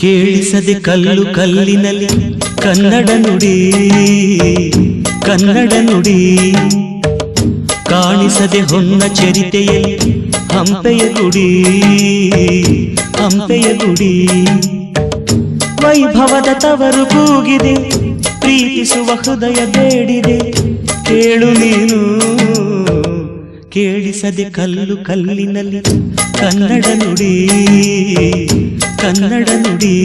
ಕೇಳಿಸದೆ ಕಲ್ಲು ಕಲ್ಲಿನಲ್ಲಿ ಕನ್ನಡ ನುಡಿ ಕನ್ನಡ ನುಡಿ, ಕಾಣಿಸದೆ ಹೊನ್ನ ಚರಿತೆಯಲ್ಲಿ ಹಂಪೆಯ ಗುಡಿ ಹಂಪೆಯ ಗುಡಿ. ವೈಭವದ ತವರು ಕೂಗಿದೆ, ಪ್ರೀತಿಸುವ ಹೃದಯ ಬೇಡಿದೆ, ಕೇಳು ನೀನು. ಕೇಳಿಸದೆ ಕಲ್ಲು ಕಲ್ಲಿನಲ್ಲಿ ಕನ್ನಡ ನುಡಿ ಕನ್ನಡ ನುಡಿ.